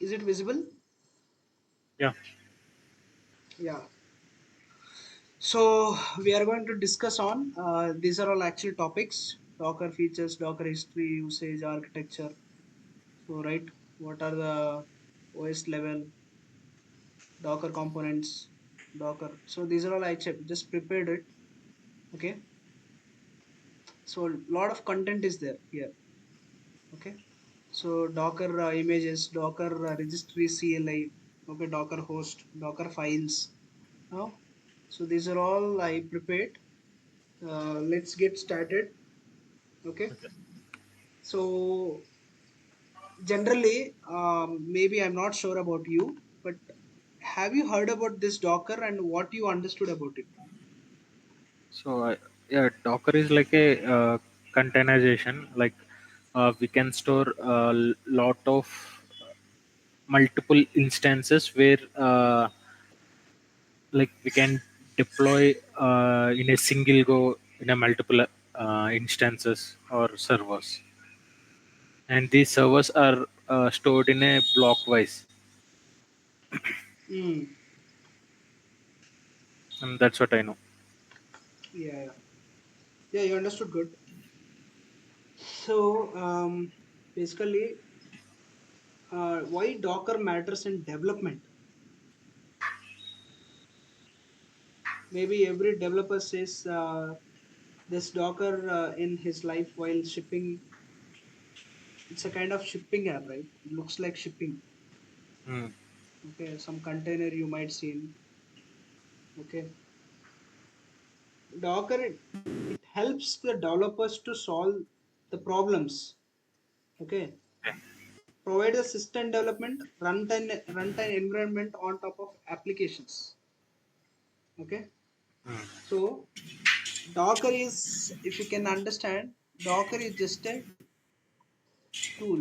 Is it visible? Yeah. Yeah. So we are going to discuss on these are all actual topics: Docker features, Docker history, usage, architecture. So right, what are the OS level Docker components, Docker. So these are all just prepared it. Okay. So a lot of content is there here. Okay. So Docker images, Docker registry CLI, okay, Docker host, Docker files. Now, so these are all I prepared. Let's get started. Okay. Okay. So generally, maybe I'm not sure about you, but have you heard about this Docker and what you understood about it? So yeah, Docker is like a containerization. Like we can store a lot of multiple instances where like we can deploy in a single go in a multiple instances or servers, and these servers are stored in a blockwise, Mm, and that's what I know. yeah, yeah, yeah. You understood good. So basically, why Docker matters in development? Maybe every developer says this Docker in his life while shipping. It's a kind of shipping app, right? It looks like shipping. Hmm. Okay, some container you might see. Okay, Docker it helps the developers to solve the problems. Okay, provide a system development runtime environment on top of applications. Okay, so Docker is, if you can understand, Docker is just a tool.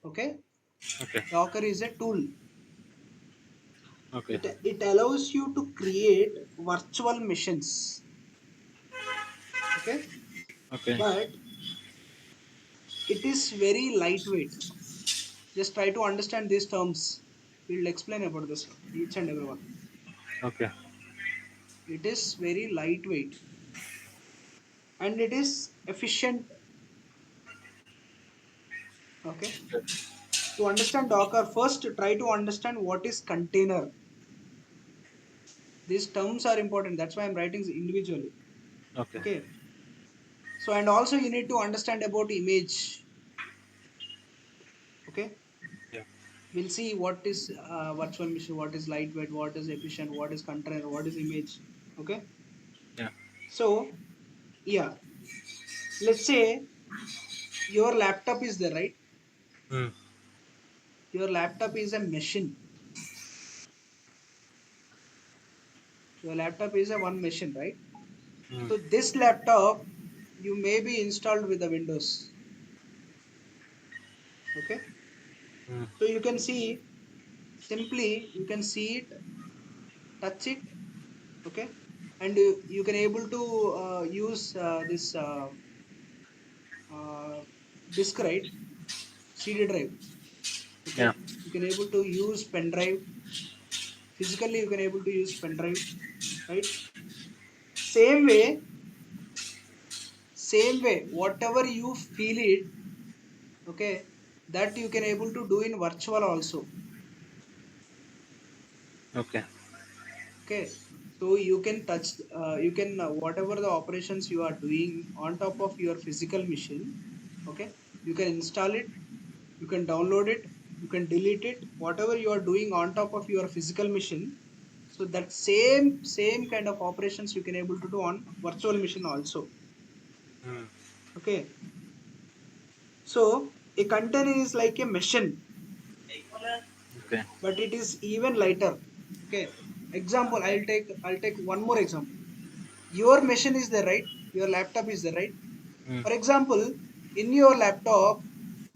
Okay, Okay. Docker is a tool. Okay. It allows you to create virtual machines. Okay, Okay. but it is very lightweight. Just try to understand these terms. We'll explain about this each and every one. Okay. It is very lightweight and it is efficient. Okay. To understand Docker, first try to understand what is container. These terms are important. That's why I'm writing individually. Okay. Okay. So and also you need to understand about image. Okay. Yeah. We'll see what is virtual machine, what is lightweight, what is efficient, what is container, what is image. Okay. Yeah. So yeah, let's say your laptop is there, right? Hmm. Your laptop is a machine. Your laptop is a one machine, right? Hmm. So this laptop you may be installed with the Windows. Okay. Hmm. So you can see simply you can see it, touch it. Okay. And you can able to use this uh, disk, right? CD drive. Yeah. Okay. You can able to use pen drive. Physically you can able to use pen drive, right? Same way, whatever you feel it, okay, that you can able to do in virtual also. Okay. Okay, so you can touch you can whatever the operations you are doing on top of your physical machine. Okay, you can install it, you can download it, you can delete it, whatever you are doing on top of your physical machine. So that same kind of operations you can able to do on virtual machine also. Hmm. Okay, so a container is like a machine, Okay. but it is even lighter. Okay, example, I'll take one more example. Your machine is there, right? Your laptop is there, right? Hmm. For example, in your laptop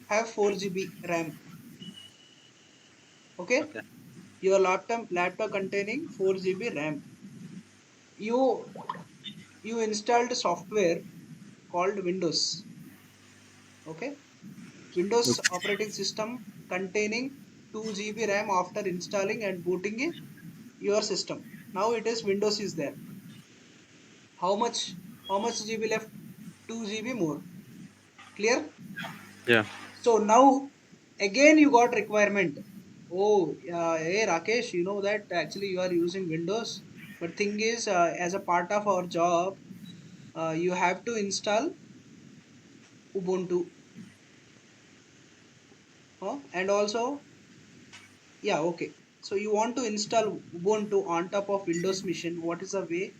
have 4 GB RAM. Okay, Okay. your laptop containing 4 GB RAM. You you installed software called Windows. Okay, Windows Okay. operating system containing 2 GB RAM after installing and booting your system. Now it is Windows is there. How much? How much GB left? 2 GB more. Clear? Yeah. So now again you got requirement. Oh, hey Rakesh, you know that actually you are using Windows, but thing is, as a part of our job, you have to install Ubuntu, and also, yeah, okay. So you want to install Ubuntu on top of Windows machine. What is the way?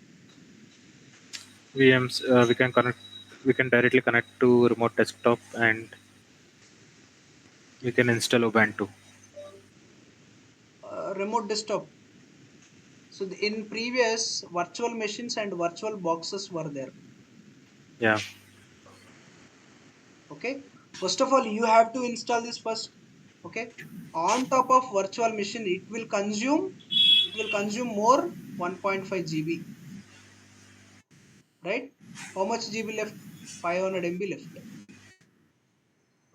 VMs, we can directly connect to remote desktop, and we can install Ubuntu. Remote desktop. So in previous virtual machines and virtual boxes were there. Yeah. Okay. First of all, you have to install this first. Okay. On top of virtual machine, it will consume more 1.5 GB. Right? How much GB left? 500 MB left.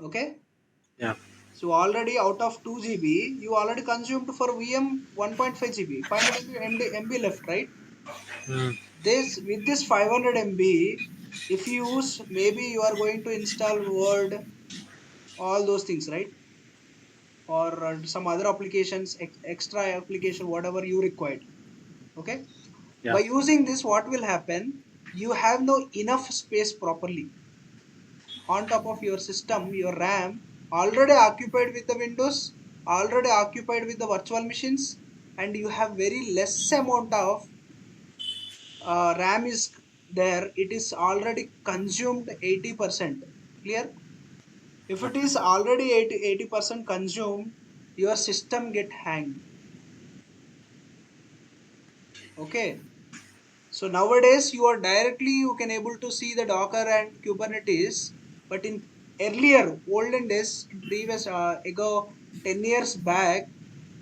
Okay. Yeah. So already out of 2 GB, you already consumed for VM 1.5 GB. 500 MB left, right? Mm. This with this 500 MB, if you use, maybe you are going to install Word, all those things, right? Or some other applications, extra application, whatever you required. Okay. By Yeah. using this, what will happen? You have no enough space properly on top of your system. Your RAM already occupied with the Windows, already occupied with the virtual machines, and you have very less amount of RAM is there. It is already consumed 80%. Clear? If it Okay. is already 80% consumed, your system get hanged. Okay. So nowadays you can able to see the Docker and Kubernetes, but in earlier olden days, in previous ago 10 years back,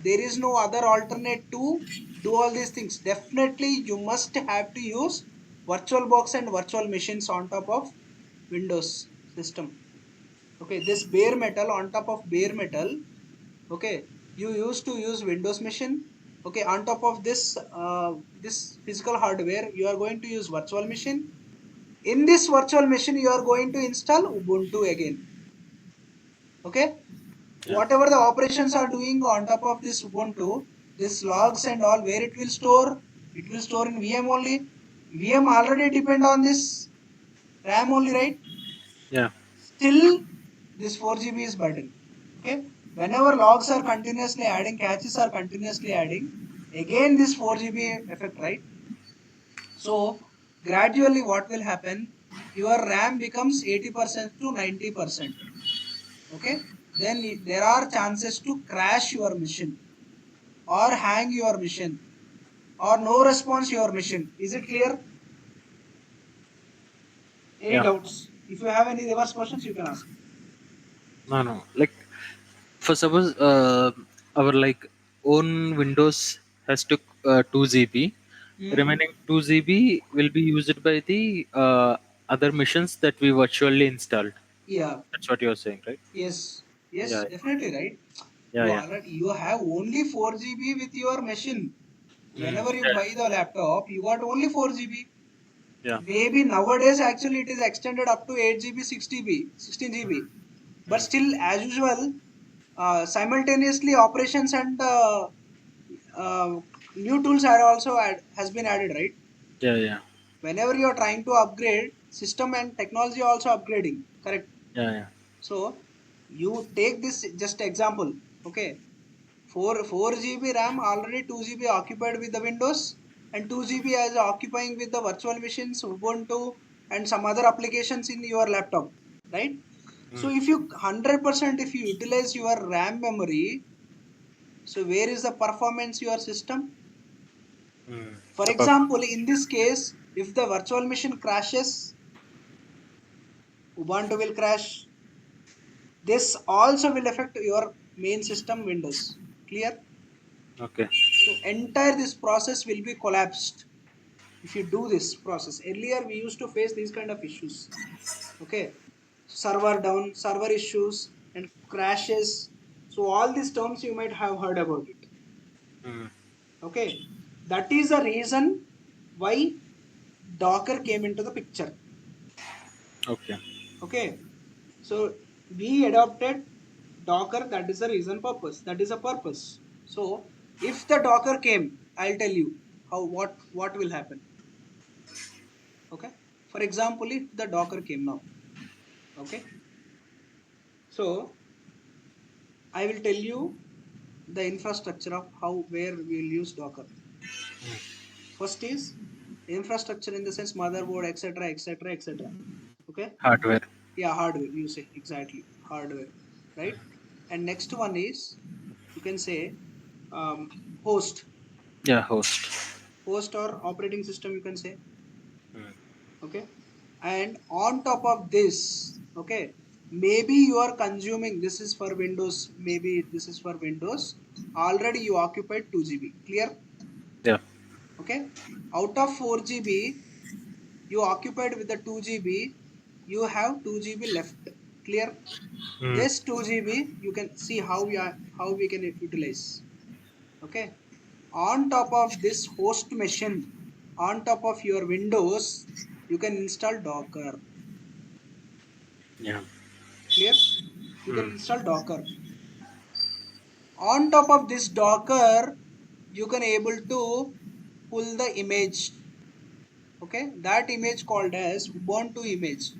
there is no other alternate to do all these things. Definitely you must have to use VirtualBox and virtual machines on top of Windows system. Okay, this bare metal on top of bare metal. Okay, you used to use Windows machine. Okay, on top of this physical hardware, you are going to use virtual machine. In this virtual machine, you are going to install Ubuntu again. Okay, Yeah. whatever the operations are doing on top of this Ubuntu, this logs and all, where it will store, it will store in VM only. VM already depend on this RAM only, right? Yeah. Still this 4 GB is burden. Okay, whenever logs are continuously adding, caches are continuously adding, again this 4 GB effect, right? So gradually what will happen, your RAM becomes 80% to 90%. Okay, then there are chances to crash your machine or hang your machine or no response your machine. Is it clear? Any Yeah. doubts? If you have any reverse questions, you can ask. No, no. Like, for suppose our like own Windows has took 2 GB, Hmm. remaining 2 GB will be used by the other machines that we virtually installed. Yeah. That's what you're saying, right? Yes, yes, Yeah. definitely, right. Yeah. Yeah. You have only 4 GB with your machine. Mm. Whenever you Yeah. buy the laptop, you got only 4 GB. Yeah. Maybe nowadays actually it is extended up to 8 GB, 6 GB, 16 GB. But Mm. still, as usual, simultaneously operations and uh, new tools are also has been added, right? Yeah. Yeah. Whenever you are trying to upgrade, system and technology also upgrading, correct? Yeah. Yeah. So you take this just example, okay? 4 GB RAM, already 2 GB occupied with the Windows, and 2 GB as occupying with the virtual machines, Ubuntu, and some other applications in your laptop, right? So Mm. if you 100% if you utilize your RAM memory, so where is the performance your system? Mm. For The example, performance. in this case, if the virtual machine crashes, Ubuntu will crash. This also will affect your main system Windows. Clear? Okay. So entire this process will be collapsed if you do this process. Earlier we used to face these kind of issues. Okay, server down, server issues and crashes. So all these terms you might have heard about it. Mm. Okay, that is the reason why Docker came into the picture. Okay. Okay, so we adopted Docker. That is the reason purpose. That is a purpose. So if the Docker came, I'll tell you how what will happen. Okay, for example, if the Docker came now. Okay, so I will tell you the infrastructure of how where we will use Docker. First is infrastructure in the sense motherboard, etc., etc., etc. Okay, Hardware. yeah, hardware. You say exactly hardware, right? And next one is you can say host, Yeah, host. host or operating system. You can say Mm. okay. And on top of this, okay, maybe you are consuming. This is for Windows. Maybe this is for Windows. Already you occupied 2 GB. Clear? Yeah. Okay. Out of 4 GB, you occupied with the 2 GB, you have 2 GB left. Clear? Mm. This 2 GB you can see how we can utilize. Okay. On top of this host machine, on top of your Windows, you can install Docker. Yeah. Clear? You can Mm. install Docker. On top of this Docker, you can able to pull the image. Okay, that image called as Ubuntu image.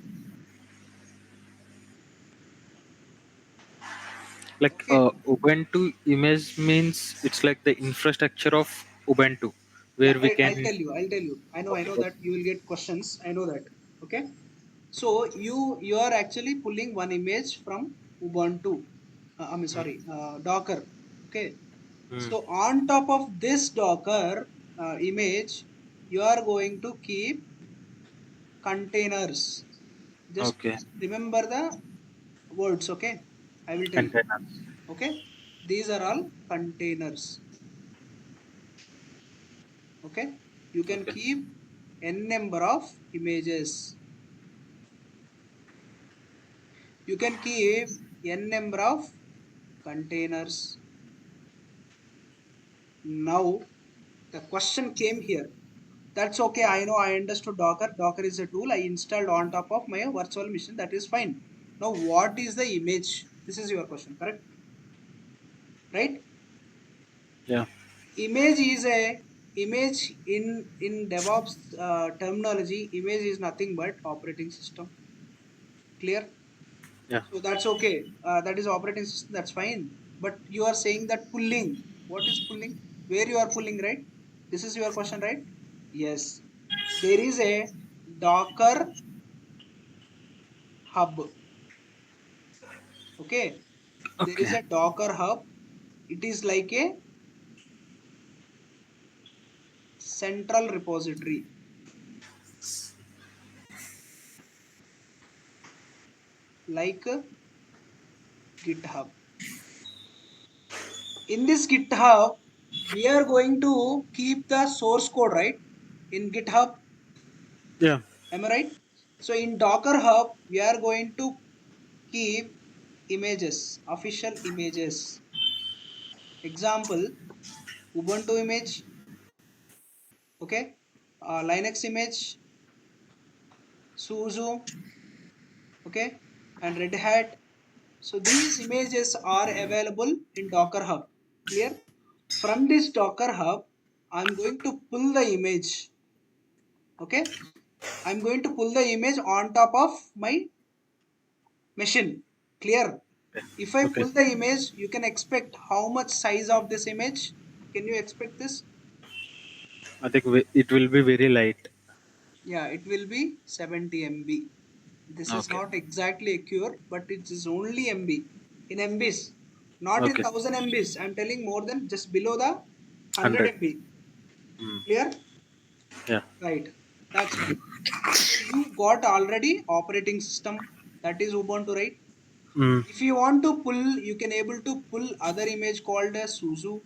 Like Okay, Ubuntu image means it's like the infrastructure of Ubuntu, yeah, where we I'll can. tell you. I'll tell you. I know Okay. that you will get questions. I know that. Okay, so you are actually pulling one image from Ubuntu. I mean, Mm. sorry, Docker. Okay, Mm. so on top of this Docker image, you are going to keep containers. Just Okay. remember the words. Okay, I will tell you. Containers. Okay, these are all containers. Okay, you can Okay. keep n number of images. You can keep n number of containers. Now the question came here. That's okay. I know I understood Docker. Docker is a tool I installed on top of my virtual machine. That is fine. Now, what is the image? This is your question, correct? Right? Yeah. Image is a image in DevOps terminology. Image is nothing but operating system. Clear? Yeah. So that's okay. That is operating system. That's fine. But you are saying that pulling. What is pulling? Where you are pulling, right? This is your question, right? Yes. There is a Docker hub. Okay. There is Okay. a Docker hub. It is like a central repository, like GitHub. In this GitHub, we are going to keep the source code, right? In GitHub, Yeah. am I right? So in Docker Hub, we are going to keep images, official images. Example, Ubuntu image, okay, Linux image, SUSE, okay, and Red Hat. So these images are available in Docker Hub. Clear? From this Docker Hub, I'm going to pull the image. Okay, I'm going to pull the image on top of my machine. Clear? If I Okay. pull the image, you can expect how much size of this image. Can you expect this? I think it will be very light. Yeah, it will be 70 MB. This is Okay. not exactly accurate, but it is only MB in MBs, not in Okay. 1000 MBs. I'm telling more than just below the 100 100. MB. Mm. Clear? Yeah. Right. That's fine. So you got already operating system, that is Ubuntu, right? Mm. If you want to pull, you can able to pull other image called as SUSE,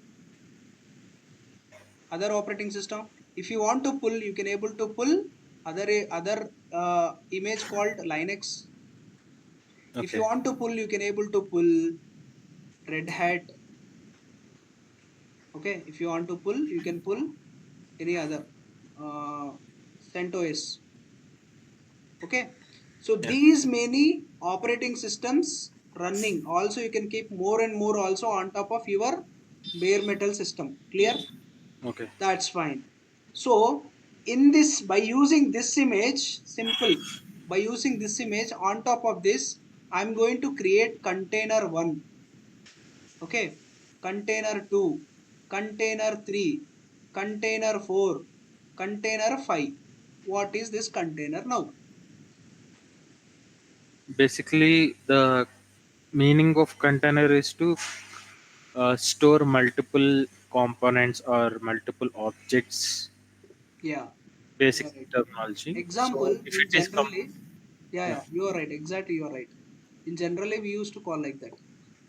other operating system. If you want to pull, you can able to pull other image called Linux. If you Okay. want to pull, you can able to pull Red Hat. Okay, if you want to pull, you can pull any other uh, CentOS. Okay, so Yeah. these many operating systems running, also you can keep more and more also on top of your bare metal system. Clear? Okay. That's fine. So in this, by using this image, simple, by using this image on top of this, I'm going to create container 1. Okay, container 2, container 3, container 4, container 5. What is this container now? Basically, the meaning of container is to store multiple components or multiple objects. Yeah, Basic you're right. terminology. Example, So if in it is generally, yeah, yeah. yeah, you are right. Exactly, you are right. In generally, we used to call like that. Mm.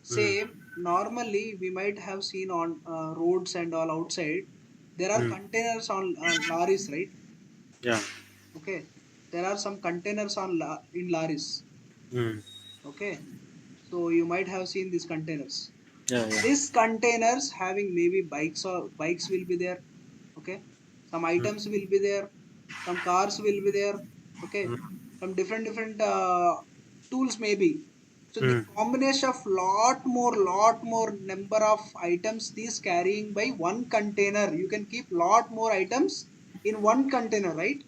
Same, normally we might have seen on roads and all outside, there are Mm. containers on lorries, right? Yeah. Okay, there are some containers on in lorries. Mm. Okay, so you might have seen these containers. Yeah. Yeah. These containers having maybe bikes, or bikes will be there. Okay, some Mm. items will be there, some cars will be there. Okay, Mm. some different tools maybe. So the Mm. combination of lot more number of items these carrying by one container, you can keep lot more items in one container, right?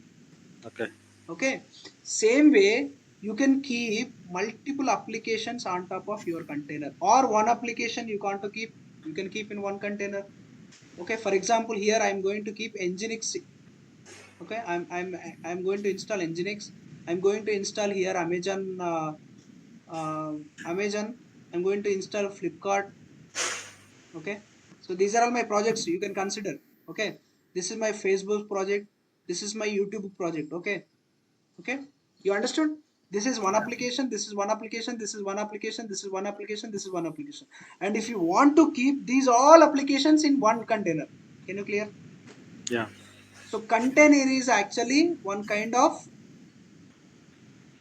Okay. Okay, same way you can keep multiple applications on top of your container, or one application you want to keep, you can keep in one container. Okay, for example, here I'm going to keep nginx. Okay, I'm going to install nginx. I'm going to install here amazon, uh, amazon. I'm going to install flipkart. Okay, so these are all my projects you can consider. Okay, this is my facebook project, this is my youtube project. Okay, okay, you understood? This is one application, this is one application, this is one application, this is one application, this is one application. And if you want to keep these all applications in one container, can you clear? Yeah. So container is actually one kind of,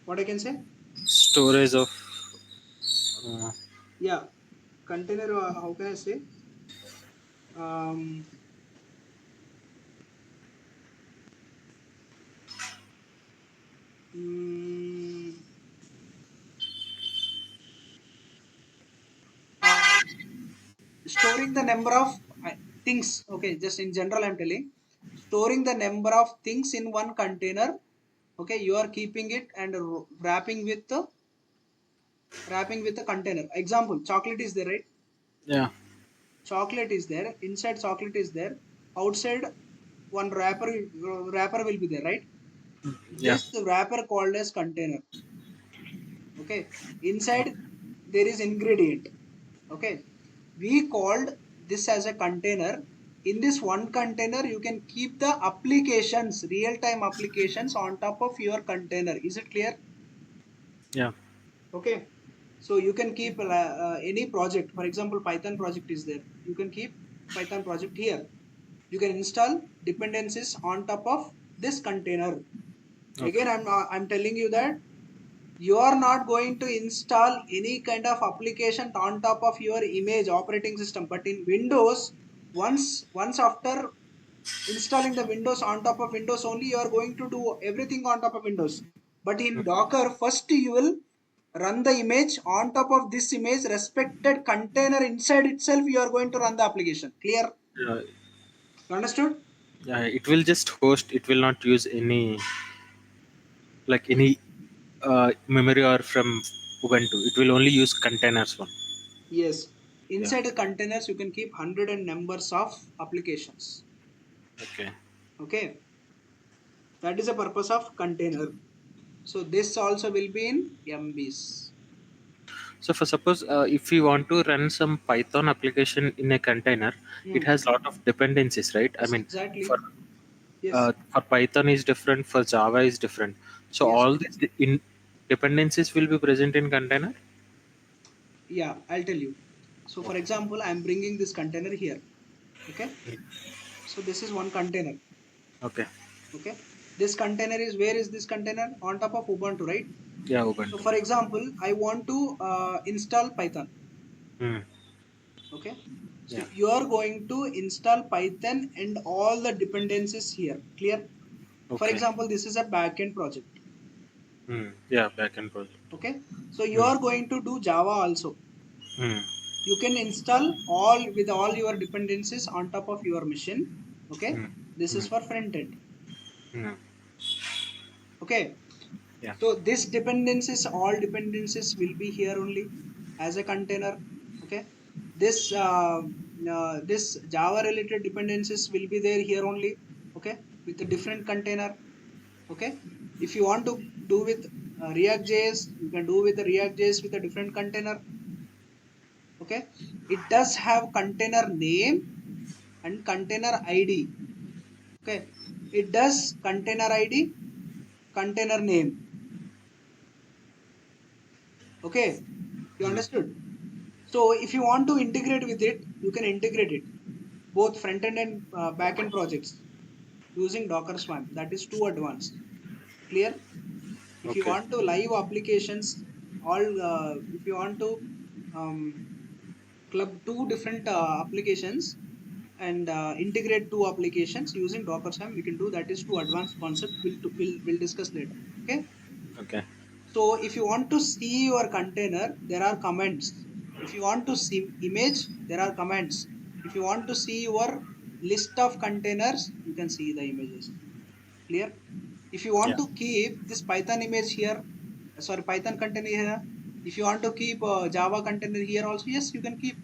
what I can say, Storage of uh, yeah, container, how can I say, um, mm, uh, storing the number of things. Okay, just in general I'm telling, storing the number of things in one container. Okay, you are keeping it and wrapping with the container. Example, chocolate is there, right? yeah. Chocolate is there, inside chocolate is there, outside one wrapper will be there, right? Yeah. This wrapper called as container. Okay, inside there is ingredient. Okay, we called this as a container. In this one container you can keep the applications, real time applications on top of your container. Is it clear? Yeah. Okay, so you can keep any project. For example, python project is there, you can keep python project here. You can install dependencies on top of this container. Again, Okay. I'm telling you that you are not going to install any kind of application on top of your image operating system. But in windows, once after installing the windows on top of windows only, you are going to do everything on top of windows. But in docker, first you will run the image on top of this image respected container, inside itself you are going to run the application. Clear? Yeah. You understood? Yeah. It will just host. It will not use any any memory or from Ubuntu. It will only use containers one. Yes, Yeah. inside the containers you can keep hundred and numbers of applications. Okay. Okay, that is the purpose of container. So this also will be in mbs. So for suppose if we want to run some Python application in a container, it Hmm. has lot of dependencies, right? I Yes, mean, exactly. for Yes, Python is different, for Java is different. So yes. all these in dependencies will be present in container. Yeah, I'll tell you. So for Okay. example, I'm bringing this container here. Okay, so this is one container. Okay. Okay, this container is, where is this container? On top of ubuntu, right? Yeah, So Ubuntu. for example, I want to install python. Hmm. Okay, so Yeah. you are going to install Python and all the dependencies here. Clear? For Okay. example, this is a backend project. Yeah, backend project. Okay, so you Hmm. are going to do Java also. Hmm. You can install all with all your dependencies on top of your machine. Okay, Hmm. this is Hmm. for front end. Hmm. Okay, Yeah. so this dependencies, all dependencies will be here only as a container. Okay, this Java related dependencies will be there here only. Okay, with a different container. Okay, if you want to do with React.js, you can do with the React.js with a different container. Okay, it does have container name and container ID. Okay, it does container ID, container name. Okay, you Hmm. understood? So if you want to integrate with it, you can integrate it both front end and back end projects using Docker Swarm. That is too advanced. Clear? If you Okay. want to live applications, all if you want to um, club two different applications and integrate two applications using Docker Swarm, we can do. That is too advanced concept. We'll discuss later. Okay. Okay. So if you want to see your container, there are commands. If you want to see image, there are commands. If you want to see your list of containers, you can see the images. Clear? If you want Yeah. to keep this Python image here, sorry, Python container here. If you want to keep Java container here also, yes, you can keep.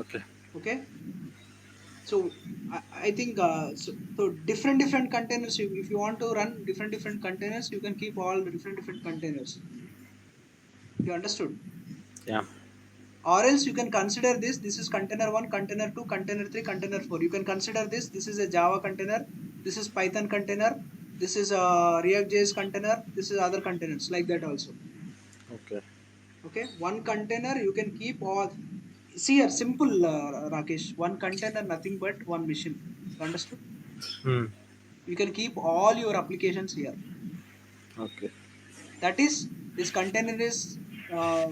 Okay. Okay. So I think so different containers. If you want to run different containers, you can keep all the different containers. You understood? Yeah. Or else you can consider this is container 1, container 2, container 3, container 4. You can consider this is a Java container, this is Python container, this is a React.js container, this is other containers, like that also. Okay. Okay, one container you can keep all. See here, simple, Rakesh, one container, nothing but one machine. You understood? Hmm. You can keep all your applications here. Okay. That is, this container is uh,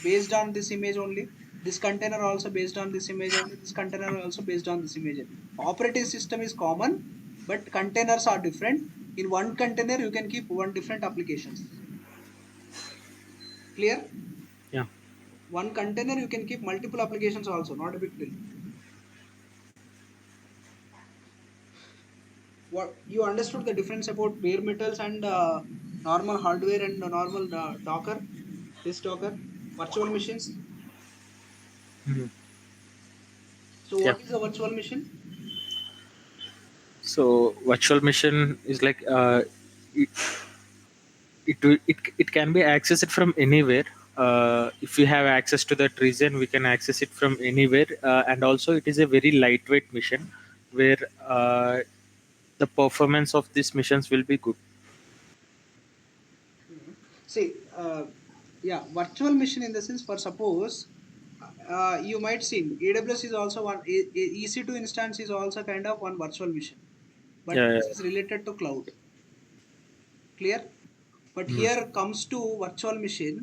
based on this image only. This container also based on this image only. This container also based on this image. Operating system is common, but containers are different. In one container, you can keep one different applications. Clear? Yeah. One container, you can keep multiple applications also. Not a big deal. What you understood the difference about bare metals and normal hardware and normal Docker, this Docker, virtual machines. Hmm. So, Yeah. what is a virtual machine? So virtual machine is like it, it can be accessed from anywhere. If we have access to that region, we can access it from anywhere. And also, it is a very lightweight mission where the performance of these missions will be good. Mhm. See, yeah, virtual machine in the sense for suppose you might see AWS is also one, EC2 instance is also kind of one virtual machine, but Yeah. this Yeah. is related to cloud. Clear? But Hmm. here comes to virtual machine.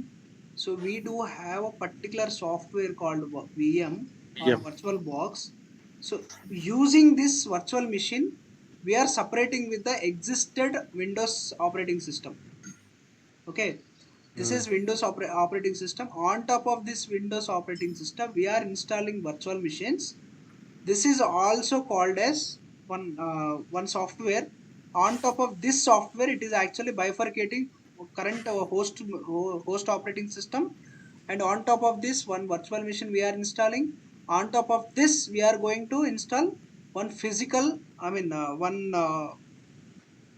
So we do have a particular software called VM or Yeah. a virtual box. So using this virtual machine, we are separating with the existed Windows operating system. Okay, this Hmm. is Windows operating system. On top of this Windows operating system, we are installing virtual machines. This is also called as one software. On top of this software, it is actually bifurcating current host operating system, and on top of this one virtual machine we are installing. On top of this, we are going to install one physical, I mean one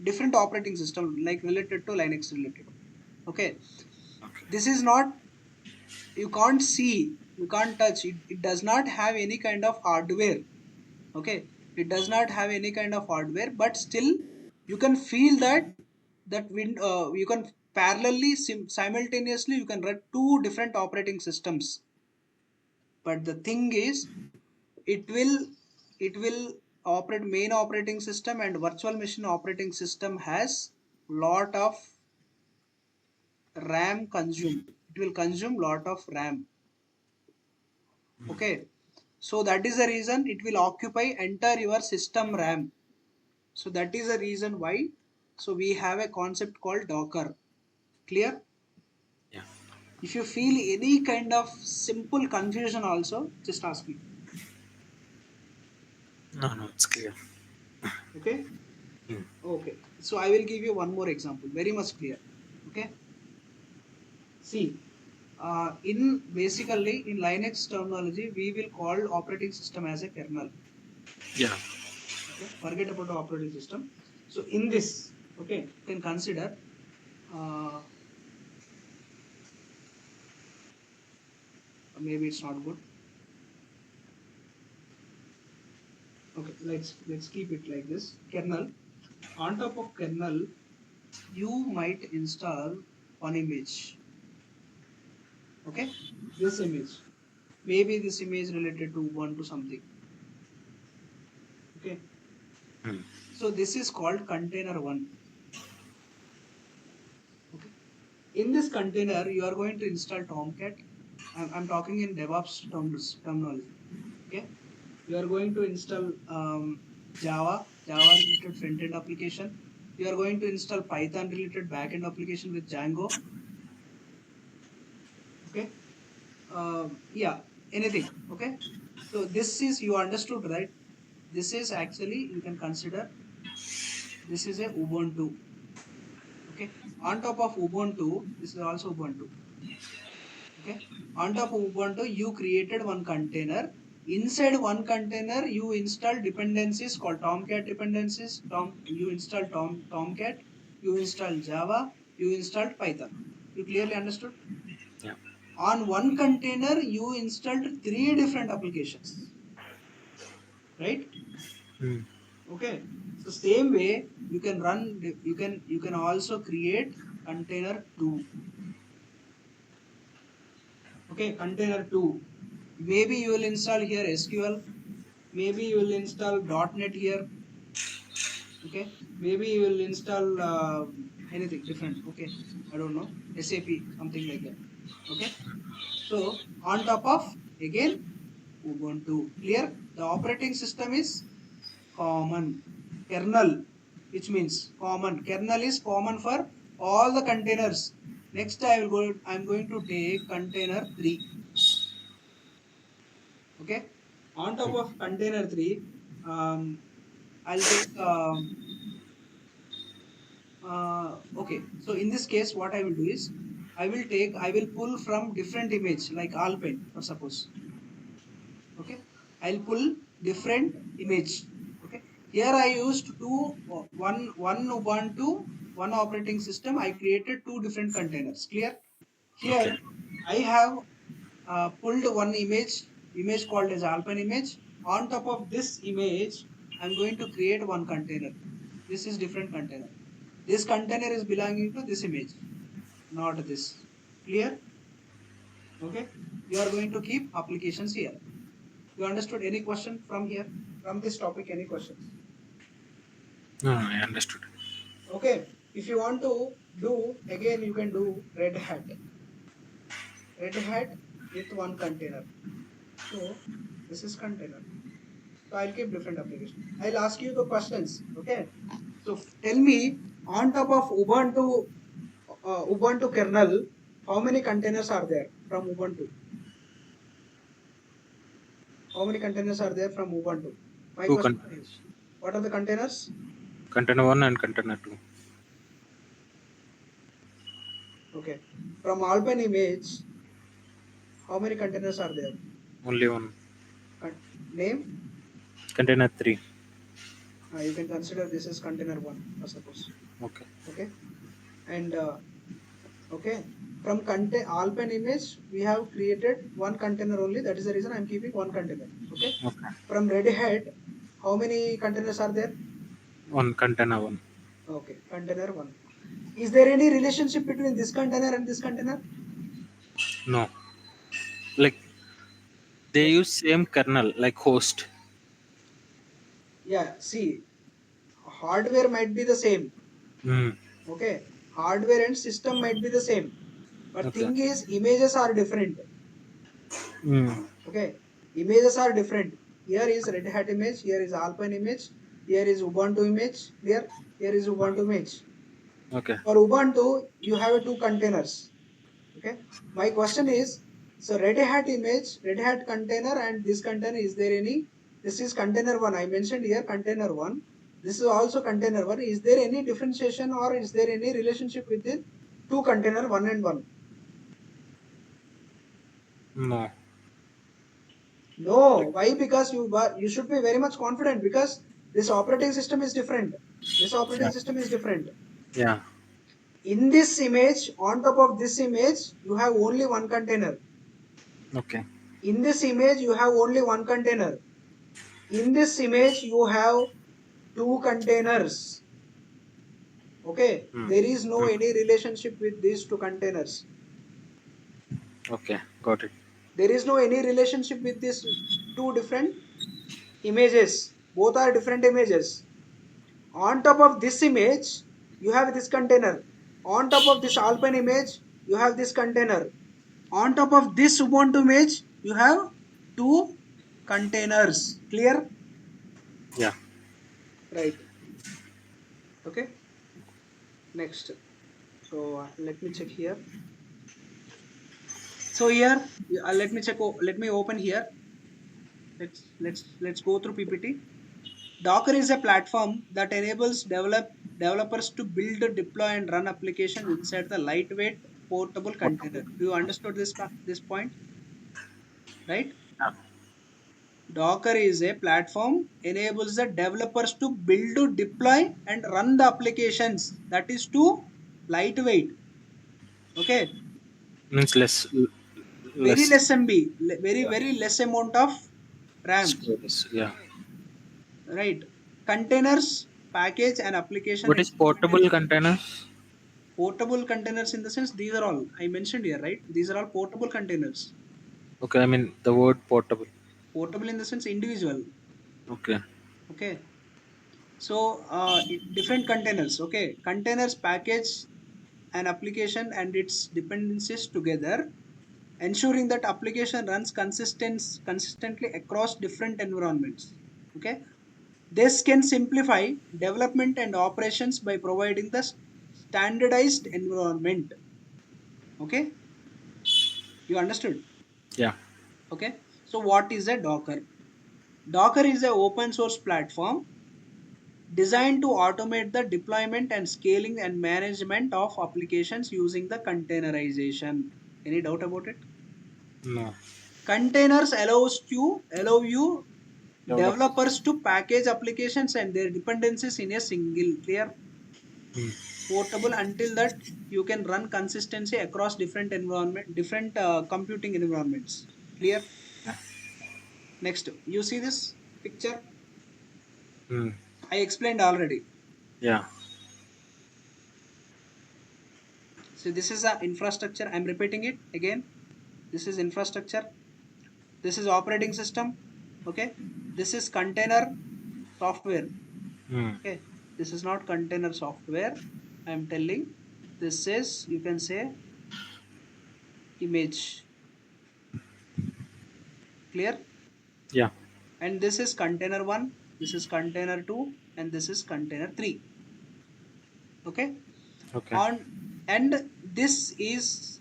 different operating system like related to Linux related. Okay, Okay. this is not, you can't see, you can't touch it. It does not have any kind of hardware. Okay, it does not have any kind of hardware, but still you can feel that you can parallelly simultaneously you can run two different operating systems. But the thing is, it will it will operate main operating system and virtual machine operating system has lot of RAM consumed. it will consume lot of RAM. Okay, so that is the reason it will occupy entire your system RAM. So that is the reason why. So we have a concept called Docker. Clear? Yeah. If you feel any kind of simple confusion also, just ask me. No, no, it's clear. Okay? Mm. Okay. So I will give you one more example. Very much clear. Okay? See, in basically in Linux terminology, we will call operating system as a kernel. Yeah. Okay? Forget about the operating system. So in this, okay, you can consider uh, maybe it's not good. Okay, let's keep it like this. Kernel. On top of kernel, you might install one image. Okay, this image. Maybe this image related to one to something. Okay, Mm. so this is called container one. Okay, in this container, you are going to install Tomcat. I'm talking in DevOps terminology. Okay, you are going to install Java related front end application. You are going to install Python related backend application with Django. Okay, yeah, anything. Okay, so this is you understood, right? This is actually you can consider this is a Ubuntu. Okay, on top of Ubuntu, this is also Ubuntu. Okay, on top of Ubuntu you created one container. Inside one container you install dependencies called Tomcat dependencies. You install Tomcat, you install Java, you installed Python. You clearly understood? Yeah. On one container you installed three different applications, right? Mm. Okay, so same way you can you can also create container 2. Okay, container 2, maybe you will install here SQL, maybe you will install .NET here. Okay, maybe you will install anything different. Okay, I don't know, SAP, something like that. Okay, so on top of again Ubuntu. Clear? The operating system is common. Kernel, which means common. Kernel is common for all the containers. Next I'm going to take container 3. Okay, on top of container 3, I'll take okay, so in this case what I will do is I will pull from different image like Alpine for suppose. Okay, I'll pull different image. Okay, here I used one Ubuntu, one operating system. I created two different containers. Clear? Here Okay. I have pulled one image called as Alpine image. On top of this image I'm going to create one container. This is different container. This container is belonging to this image, not this. Clear? Okay, you are going to keep applications here. You understood? Any question from here, from this topic? Any questions? No, no, I understood. Okay. If you want to do again, you can do Red Hat. Red Hat with one container. So this is container. So I'll keep different application. I'll ask you the questions. Okay. So tell me on top of Ubuntu kernel, how many containers are there from Ubuntu? How many containers are there from Ubuntu? My Two question for you. containers. What are the containers? Container one and container two. Okay. From Alpine image, how many containers are there? Only one. Name? Container three. You can consider this as container one, I suppose. Okay. Okay. And okay, from Alpine image, we have created one container only. That is the reason I'm keeping one container. Okay. Okay. From Red Hat, how many containers are there? One container one. Okay, container one. Is there any relationship between this container and this container? No. Like they Okay. use same kernel like host. Yeah. See, hardware might be the same. Mm. Okay. Hardware and system might be the same. But Okay. thing is, images are different. Mm. Okay, images are different. Here is Red Hat image, here is Alpine image, here is Ubuntu image, clear? Here is Ubuntu image. Okay. For Ubuntu, you have two containers. Okay, my question is, so Red Hat image, Red Hat container, and this container, is there any? This is container one. I mentioned here container one. This is also container one. Is there any differentiation or is there any relationship with the two container one and one? No. No. Why? Because you should be very much confident because this operating system is different. This operating Yeah. system is different. Yeah. In this image, on top of this image, you have only one container. Okay. In this image, you have only one container. In this image, you have two containers. Okay. Mm. There is no Mm. any relationship with these two containers. Okay. Got it. There is no any relationship with these two different images. Both are different images. On top of this image, you have this container. On top of this Alpine image, you have this container. On top of this Ubuntu image, you have two containers. Clear? Yeah. Right. Okay. Next. So let me check here. So here, let me check. Let me open here. Let's go through PPT. Docker is a platform that enables developers to build, deploy, and run application inside the lightweight portable container. Do you understood this point? Right? Yeah. Docker is a platform enables the developers to build, deploy, and run the applications. That is too lightweight. Okay, Means very less less MB, yeah. very less amount of RAM. Storage. Yeah. Right? Containers, package, and application What is portable independently. containers? Portable containers in the sense these are all I mentioned here, right? These are all portable containers. Okay. I mean the word portable. Portable in the sense individual. Okay. Okay. So different containers. Okay. Containers package an application and its dependencies together, ensuring that application runs consistently across different environments. Okay. This can simplify development and operations by providing the standardized environment. Okay. You understood? Yeah. Okay. So what is a Docker? Docker is an open source platform designed to automate the deployment and scaling and management of applications using the containerization. Any doubt about it? No. Containers allow you Developers. developers to package applications and their dependencies in a single clear Mm. portable until that you can run consistency across different computing environments. Clear? Yeah. Next, you see this picture? Mm. I explained already. Yeah. So this is a infrastructure. I'm repeating it again. This is infrastructure. This is operating system. Okay. This is container software. Mm. Okay. This is not container software. I'm telling. This is, you can say, image. Clear? Yeah. And this is container one. This is container two, and this is container three. Okay. Okay. On and this is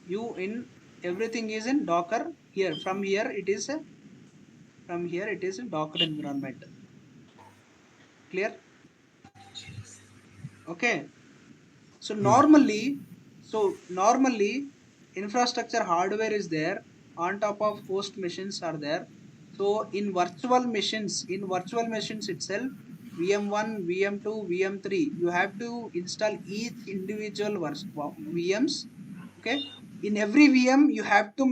you in everything is in Docker here. From here it is a Docker environment. Clear? Okay. So Mm. normally infrastructure hardware is there on top of host machines are there. So in virtual machines itself, VM1, VM2, VM3, you have to install each individual VMs. Okay. In every VM, you have to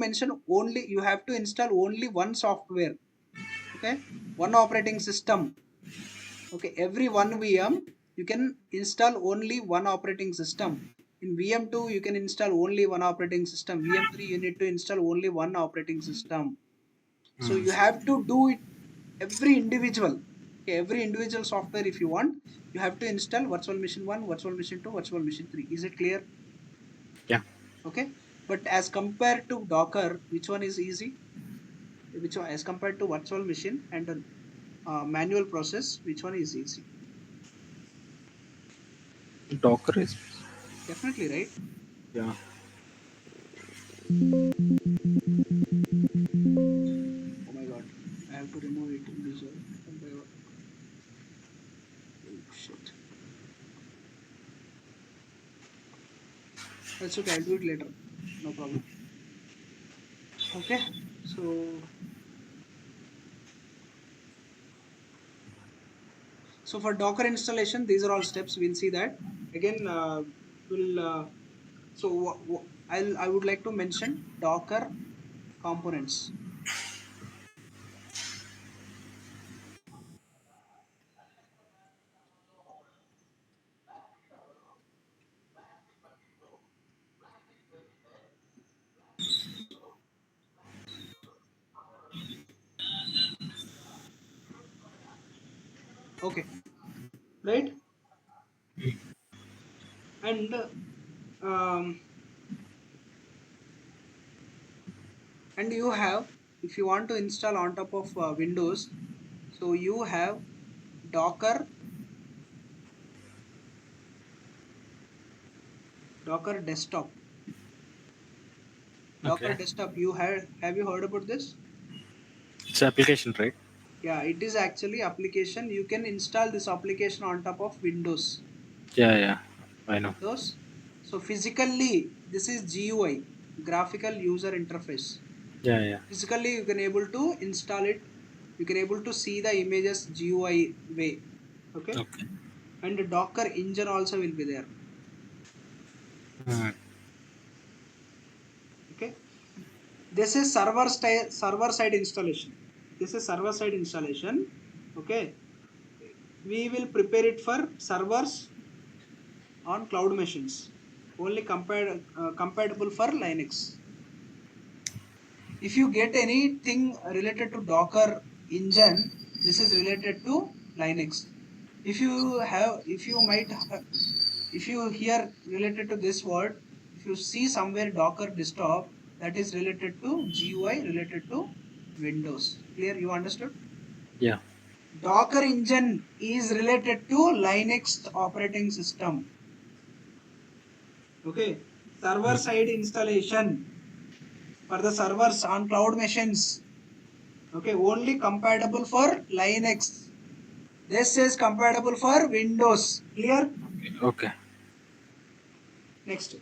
install only one software. Okay. One operating system. Okay, every one VM you can install only one operating system. In VM2 you can install only one operating system. VM3 you need to install only one operating system. So you Mm. have to do it every individual. Okay, every individual software if you want, you have to install virtual machine 1, virtual machine 2, virtual machine 3. Is it clear? Yeah. Okay, but as compared to Docker, which one is easy? Which one as compared to virtual machine and manual process, which one is easy? Docker is, Definitely, right? yeah. Oh my god, I have to remove it in this one by one. Oh shit. That's okay, I'll do it later. No problem. Okay, so for Docker installation, these are all steps. We'll see that again. Will so I would like to mention Docker components. Okay, right? And um, you have, if you want to install on top of Windows, so you have Docker Docker desktop. Docker Okay. desktop. Have you heard about this? It's application, right? Yeah, it is actually application. You can install this application on top of Windows. Yeah, yeah. I know. Windows. So physically, this is GUI, graphical user interface. Yeah, yeah. Physically, you can able to install it. You can able to see the images GUI way. Okay, Okay. and the Docker engine also will be there. Hmm. Okay, this is server side installation. This is server side installation. Okay, we will prepare it for servers on cloud machines. Only compatible for Linux. If you get anything related to Docker engine, this is related to Linux. If you might, if you hear related to this word, if you see somewhere Docker desktop, that is related to GUI, related to Windows. Clear? You understood? Yeah. Docker engine is related to Linux operating system. Okay. Server Hmm. side installation for the servers on cloud machines. Okay. Only compatible for Linux. This is compatible for Windows. Clear? Okay. Next.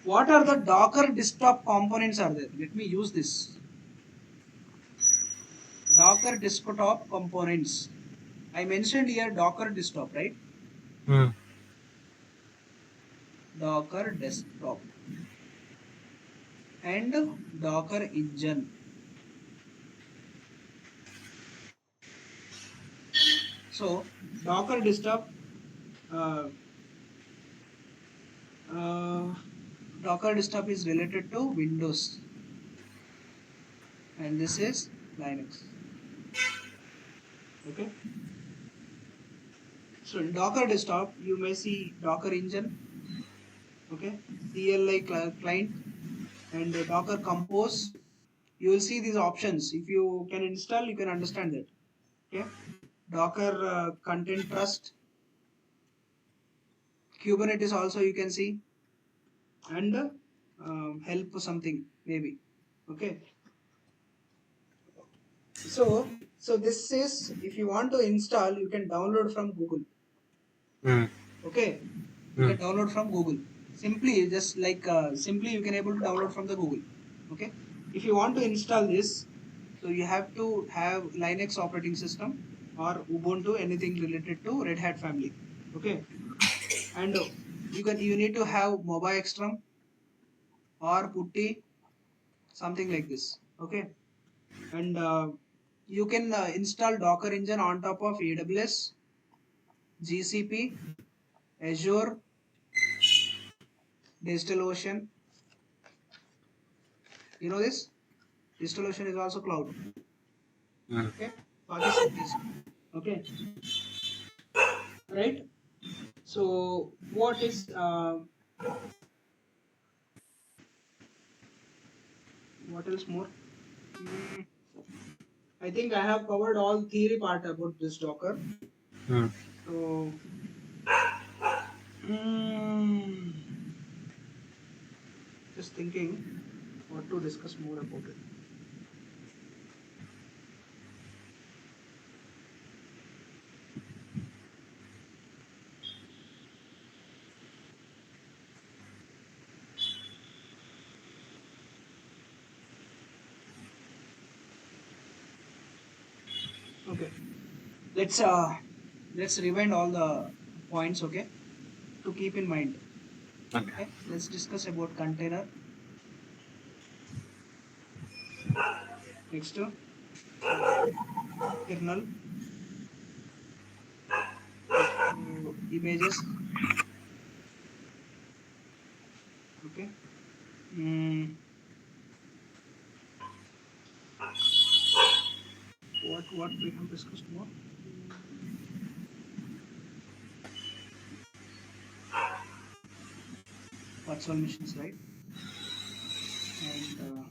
What are the Docker desktop components are there? Let me use this. Docker desktop components. I mentioned here Docker desktop, right? Hmm. Docker desktop and Docker engine. So Docker desktop, uh, uh, Docker desktop is related to Windows, and this is Linux. Okay. So in Docker desktop, you may see Docker engine. Okay. CLI client and Docker compose. You will see these options. If you can install, you can understand that. Okay. Docker content trust, Kubernetes also you can see, and help something maybe. Okay. So this is, if you want to install, you can download from Google. Hmm. Okay, you Hmm. can download from Google. Simply just like simply you can able to download from the Google. Okay. If you want to install this, so you have to have Linux operating system or Ubuntu, anything related to Red Hat family. Okay, and you need to have mobile extreme or putty, something like this. Okay, and you can install Docker engine on top of AWS, GCP, Azure, DigitalOcean. You know this? DigitalOcean is also cloud. Hmm. Okay, Pakistan based. Okay, right. So what is What else more? Mm, I think I have covered all theory part about this Docker. Hmm. So, mm, just thinking what to discuss more about it. Okay, let's uh let's rewind all the points. Okay, to keep in mind. Okay. Okay, let's discuss about container. Next, kernel. Next, images. Okay. Mm, what we have discussed more? Virtual machines, right? And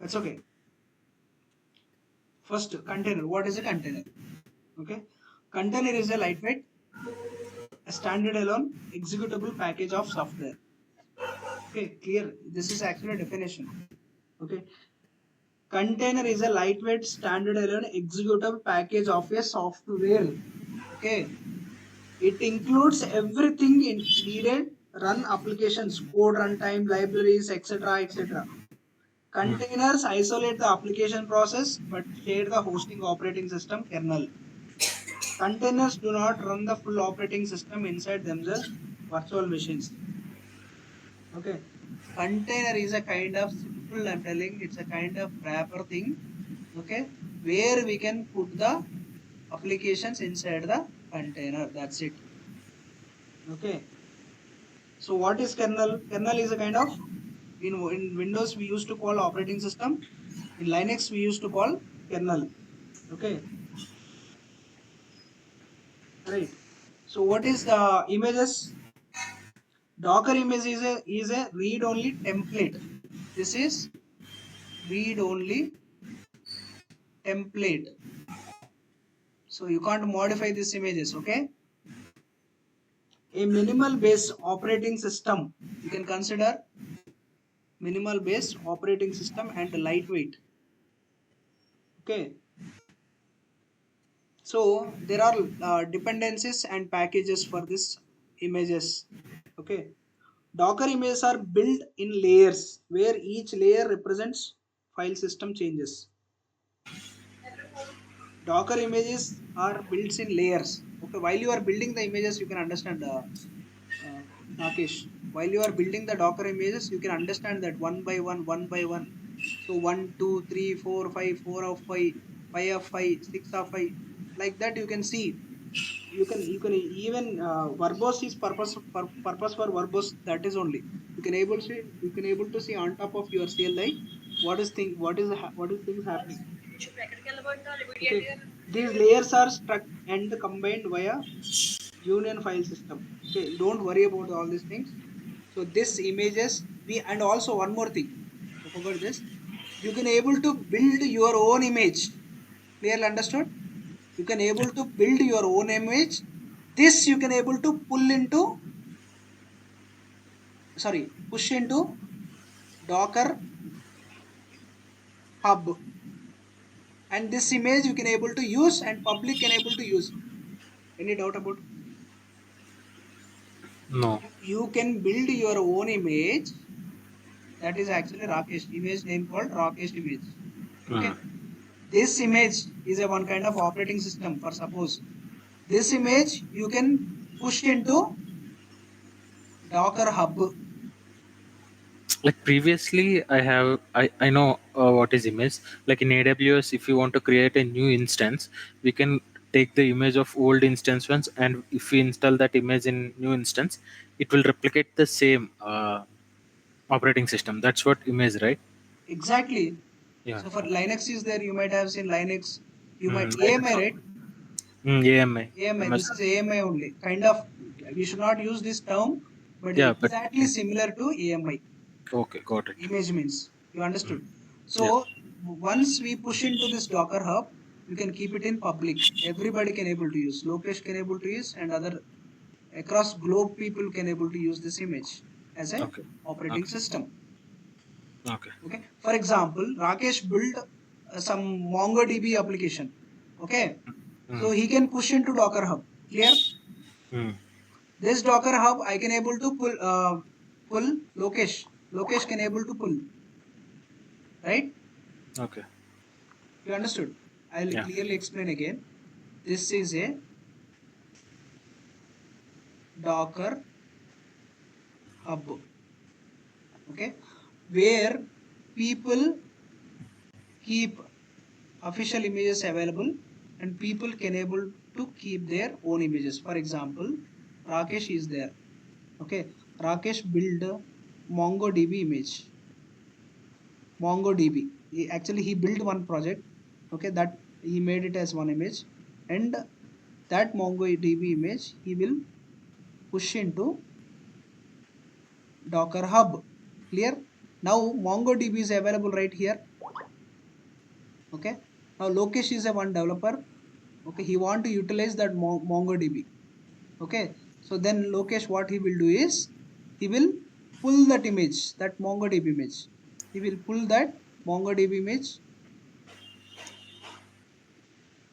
that's okay. First, container. What is a container? Okay, container is a lightweight, a standalone executable package of software. Okay, clear. This is actually a definition. Okay, container is a lightweight, standalone executable package of a software. Okay, it includes everything needed run applications, code runtime, libraries, etc., etc. Hmm. Containers isolate the application process but share the hosting operating system kernel. Containers do not run the full operating system inside themselves, virtual machines. Okay. Container is a kind of simple, I'm telling, it's a kind of wrapper thing. Okay. Where we can put the applications inside the container. That's it. Okay. So what is kernel? Kernel is a kind of, in Windows we used to call operating system. In Linux we used to call kernel. Okay. Right. So what is the images? Docker image is a read only template. This is read only template. So you can't modify these images. Okay. A minimal based operating system. You can consider minimal based operating system and lightweight. Okay. So there are dependencies and packages for this images. Okay. Docker images are built in layers where each layer represents file system changes. Docker images are built in layers. Okay, while you are building the images, you can understand uh, Rakesh. While you are building the Docker images, you can understand that one by one, one by one. So one, two, three, four, five, four of five, five of five, six of five. Like that, you can see. You can even verbose is purpose for verbose. That is only you can able to see on top of your CLI what is things happening. Okay, these layers are struck and combined via union file system. Okay, don't worry about all these things. So this images we and also one more thing. I forgot this. You can able to build your own image. Clearly understood? You can able to build your own image. This you can able to push into Docker Hub, and this image you can able to use and public can able to use. Any doubt about? No. You can build your own image. That is actually Rakesh image name called Rakesh image. Hmm. Okay, this image is a one kind of operating system. For suppose this image you can push into Docker Hub. Like previously, I know what is image. Like in AWS, if you want to create a new instance, we can take the image of old instance ones, and if we install that image in new instance, it will replicate the same operating system. That's what image, right? Exactly. Yeah. So for Linux is there, you might have seen Linux. You might Linux. AMI, right? AMI. AMI. MS. This is AMI only. Kind of. We should not use this term, but Yeah, but exactly similar to AMI. okay, got it. Image means. You understood? Yeah. So once we push into this Docker hub, you can keep it in public. Everybody can able to use. Lokesh can able to use, and other across globe people can able to use this image as a Okay. operating Okay. system. Okay. Okay. For example, Rakesh built some MongoDB application. Okay. Mm. So he can push into Docker hub. Clear? Mm. This Docker hub I can able to pull Lokesh. Lokesh can able to pull, right? Okay. You understood? I'll Yeah. clearly explain again. This is a Docker hub, okay, where people keep official images available and people can able to keep their own images. For example, Rakesh is there. Okay, Rakesh build a MongoDB image. MongoDB. He built one project. Okay, that he made it as one image, and that MongoDB image he will push into Docker Hub. Clear? Now MongoDB is available right here. Okay. Now Lokesh is a one developer. Okay. He want to utilize that MongoDB. Okay. So then Lokesh, what he will do is he will pull that image, that MongoDB image. He will pull that MongoDB image.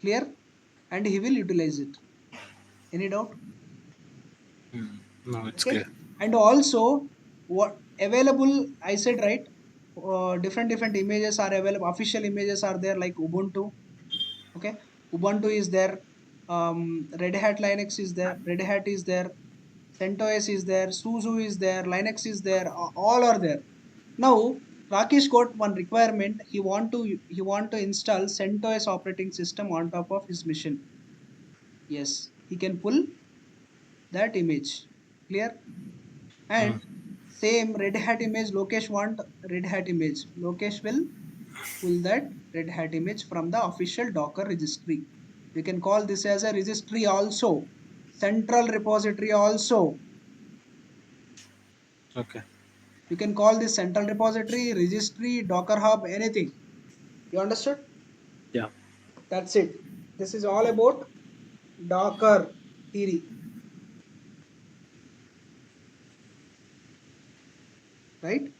Clear? And he will utilize it. Any doubt? Mm. No, it's Okay. clear. And also what available, I said, right, different images are available, official images are there like Ubuntu. Okay, Ubuntu is there, Red Hat Linux is there, Red Hat is there, CentOS is there, SUSE is there, Linux is there, all are there. Now Rakesh got one requirement. He want to install CentOS operating system on top of his machine. Yes, he can pull that image. Clear? Mm. And same Red Hat image, Lokesh want Red Hat image. Lokesh will pull that Red Hat image from the official Docker registry. We can call this as a registry also. Central repository also. Okay. You can call this central repository, registry, Docker hub, anything. You understood? Yeah. That's it. This is all about Docker theory, right?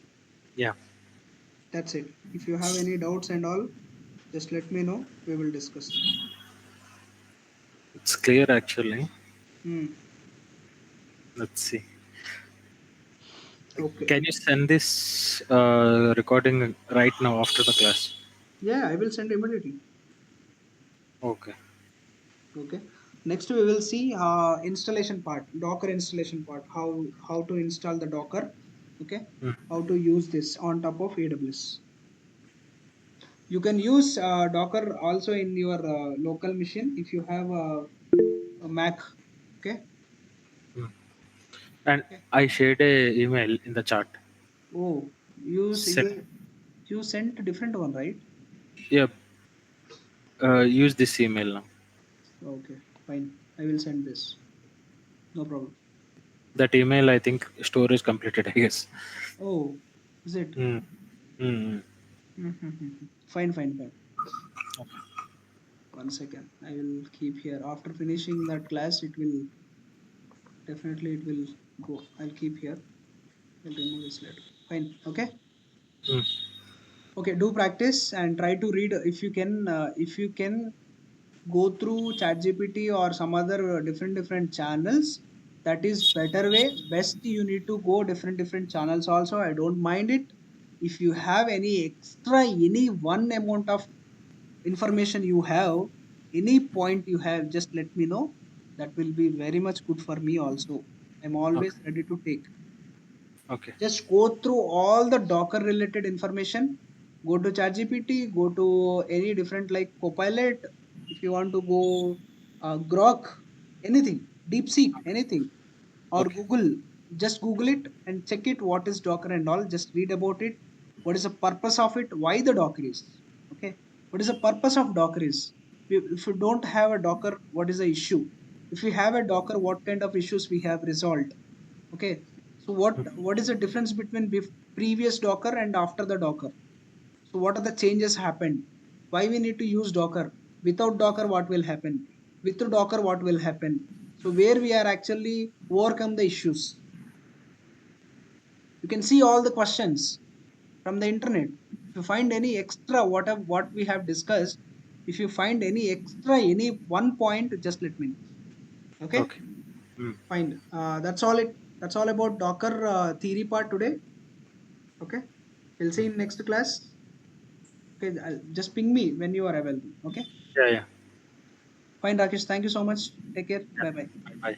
Yeah. That's it. If you have any doubts and all, just let me know. We will discuss. It's clear actually. Hmm. Let's see. Okay. Can you send this recording right now after the class? Yeah, I will send immediately. Okay. Okay. Next we will see installation part, Docker installation part, how to install the Docker. Okay. Mm. How to use this on top of AWS. You can use Docker also in your local machine if you have a Mac. Okay. Mm. And Okay. I shared a email in the chat. Oh, you s- Send, you sent a different one, right? yeah, use this email now. Okay, fine. I will send this. No problem. That email, I think, storage completed, I guess. Oh, is it? Mm. Mm. Fine, fine, fine. One second. I will keep here. After finishing that class, it will definitely it will go. I'll keep here. I'll remove this later. Fine. Okay. Mm. Okay. Do practice and try to read if you can. If you can go through ChatGPT or some other different channels. That is better way. Best you need to go different channels. Also, I don't mind it. If you have any extra, any one amount of information you have, any point you have, just let me know. That will be very much good for me also. I'm Okay. always ready to take. Okay. Just go through all the Docker related information. Go to ChatGPT, go to any different like Copilot. If you want to go Grok, anything, DeepSeek, anything, or Okay. Google. Just Google it and check it what is Docker and all. Just read about it. What is the purpose of it? Why the Docker is? Okay. What is the purpose of Docker is? If you don't have a Docker, what is the issue? If we have a Docker, what kind of issues we have resolved? Okay. So what is the difference between previous Docker and after the Docker? So what are the changes happened? Why we need to use Docker? Without Docker, what will happen? With Docker, what will happen? So where we are actually overcome the issues. You can see all the questions from the internet. If you find any extra what we have discussed, if you find any extra any one point, just let me know. Okay, Okay. Mm. fine. That's all about Docker theory part today. Okay, we'll see in next class. Okay, just ping me when you are available. Okay, Yeah, yeah. fine, Rakesh. Thank you so much. Take care. Yeah. Bye bye. Bye.